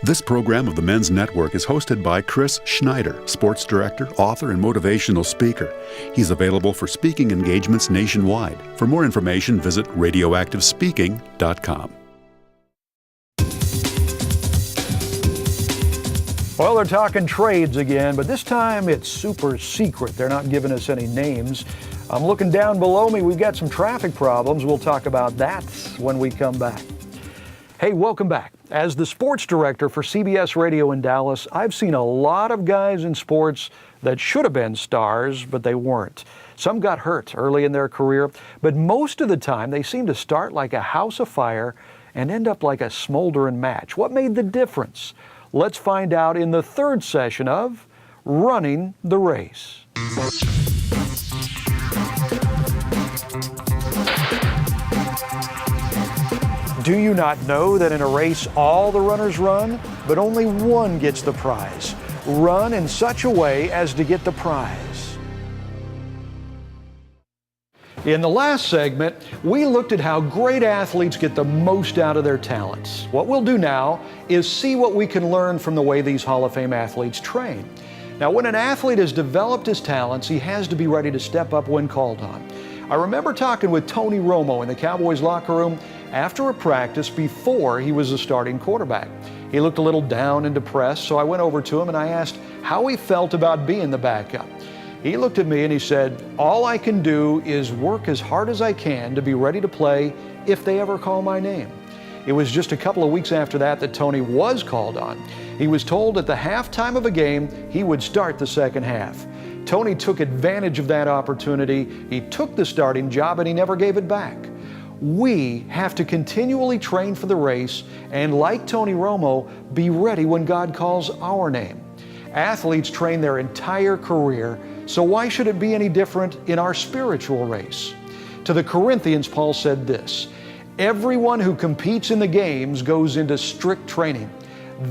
This program of the Men's Network is hosted by Chris Schneider, sports director, author, and motivational speaker. He's available for speaking engagements nationwide. For more information, visit radioactivespeaking.com. Well, they're talking trades again, but this time it's super secret. They're not giving us any names. I'm looking down below me. We've got some traffic problems. We'll talk about that when we come back. Hey, welcome back. As the sports director for CBS Radio in Dallas, I've seen a lot of guys in sports that should have been stars, but they weren't. Some got hurt early in their career, but most of the time they seem to start like a house afire and end up like a smoldering match. What made the difference? Let's find out in the third session of Running the Race. Do you not know that in a race all the runners run, but only one gets the prize? Run in such a way as to get the prize. In the last segment, we looked at how great athletes get the most out of their talents. What we'll do now is see what we can learn from the way these Hall of Fame athletes train. Now, when an athlete has developed his talents, he has to be ready to step up when called on. I remember talking with Tony Romo in the Cowboys locker room after a practice before he was a starting quarterback. He looked a little down and depressed, so I went over to him and I asked how he felt about being the backup. He looked at me and he said, "All I can do is work as hard as I can to be ready to play if they ever call my name." It was just a couple of weeks after that that Tony was called on. He was told at the halftime of a game he would start the second half. Tony took advantage of that opportunity. He took the starting job and he never gave it back. We have to continually train for the race and, like Tony Romo, be ready when God calls our name. Athletes train their entire career, so why should it be any different in our spiritual race? To the Corinthians, Paul said this, "Everyone who competes in the games goes into strict training.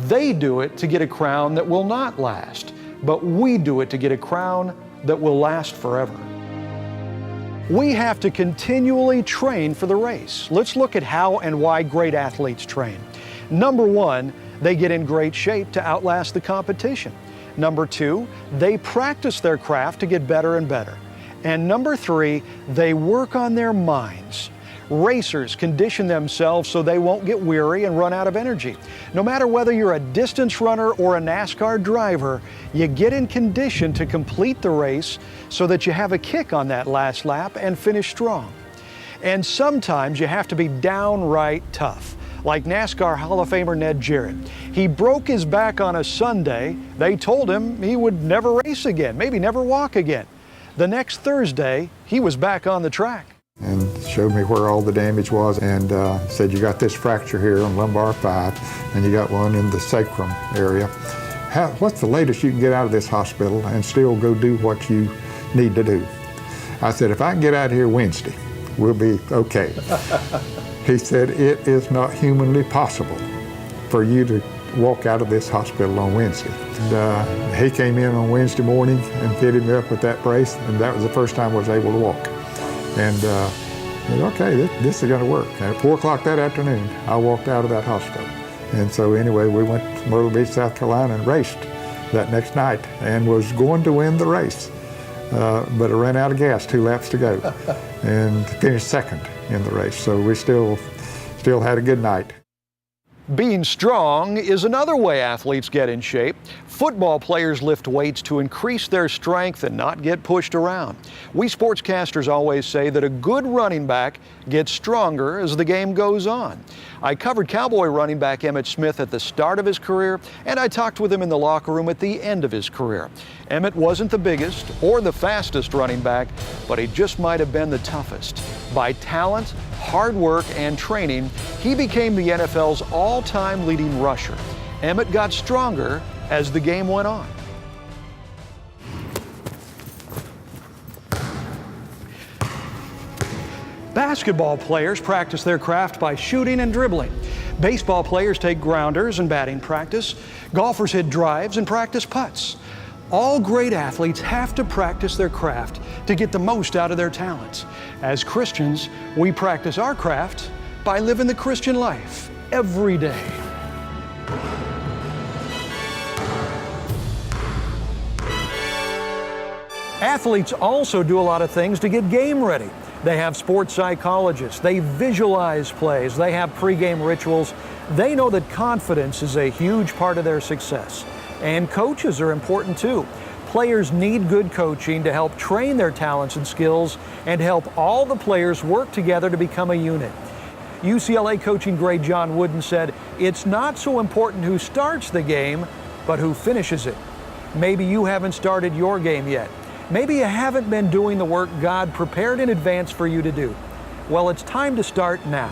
They do it to get a crown that will not last, but we do it to get a crown that will last forever." We have to continually train for the race. Let's look at how and why great athletes train. Number one, they get in great shape to outlast the competition. Number two, they practice their craft to get better and better. And number three, they work on their minds. Racers condition themselves so they won't get weary and run out of energy. No matter whether you're a distance runner or a NASCAR driver, you get in condition to complete the race so that you have a kick on that last lap and finish strong. And sometimes you have to be downright tough, like NASCAR Hall of Famer Ned Jarrett. He broke his back on a Sunday. They told him he would never race again, maybe never walk again. The next Thursday, he was back on the track. And showed me where all the damage was and said, "You got this fracture here on lumbar 5 and you got one in the sacrum area. What's the latest you can get out of this hospital and still go do what you need to do?" I said, "If I can get out of here Wednesday, we'll be okay." He said, "It is not humanly possible for you to walk out of this hospital on Wednesday." And, he came in on Wednesday morning and fitted me up with that brace, and that was the first time I was able to walk. And I said, "Okay, this is going to work." And at 4 o'clock that afternoon, I walked out of that hospital. And so anyway, we went to Myrtle Beach, South Carolina and raced that next night and was going to win the race. But I ran out of gas 2 laps to go and finished second in the race. So we still had a good night. Being strong is another way athletes get in shape. Football players lift weights to increase their strength and not get pushed around. We sportscasters always say that a good running back gets stronger as the game goes on. I covered Cowboy running back Emmitt Smith at the start of his career, and I talked with him in the locker room at the end of his career. Emmitt wasn't the biggest or the fastest running back, but he just might have been the toughest. By talent, hard work, and training, he became the NFL's all-time leading rusher. Emmitt got stronger as the game went on. Basketball players practice their craft by shooting and dribbling. Baseball players take grounders and batting practice. Golfers hit drives and practice putts. All great athletes have to practice their craft to get the most out of their talents. As Christians, we practice our craft by living the Christian life every day. Athletes also do a lot of things to get game ready. They have sports psychologists, they visualize plays, they have pregame rituals. They know that confidence is a huge part of their success. And coaches are important too. Players need good coaching to help train their talents and skills and help all the players work together to become a unit. UCLA coaching great John Wooden said, "It's not so important who starts the game, but who finishes it." Maybe you haven't started your game yet. Maybe you haven't been doing the work God prepared in advance for you to do. Well, it's time to start now.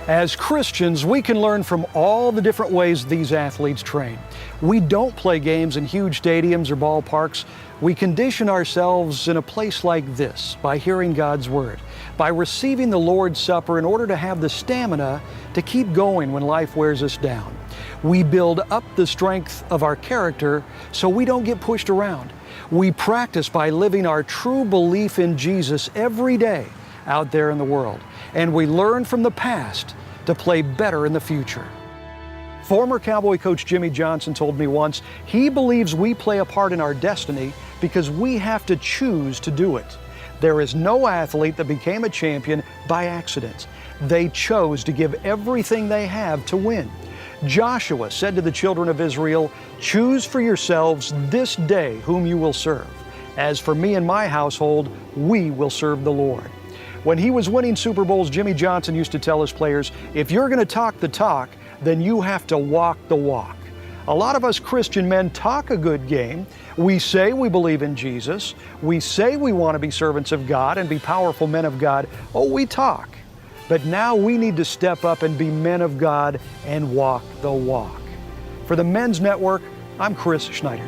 As Christians, we can learn from all the different ways these athletes train. We don't play games in huge stadiums or ballparks. We condition ourselves in a place like this by hearing God's Word, by receiving the Lord's Supper in order to have the stamina to keep going when life wears us down. We build up the strength of our character so we don't get pushed around. We practice by living our true belief in Jesus every day out there in the world. And we learn from the past to play better in the future. Former Cowboy coach Jimmy Johnson told me once, he believes we play a part in our destiny because we have to choose to do it. There is no athlete that became a champion by accident. They chose to give everything they have to win. Joshua said to the children of Israel, "Choose for yourselves this day whom you will serve. As for me and my household, we will serve the Lord." When he was winning Super Bowls, Jimmy Johnson used to tell his players, if you're going to talk the talk, then you have to walk the walk. A lot of us Christian men talk a good game. We say we believe in Jesus. We say we want to be servants of God and be powerful men of God. Oh, we talk. But now we need to step up and be men of God and walk the walk. For the Men's Network, I'm Chris Schneider.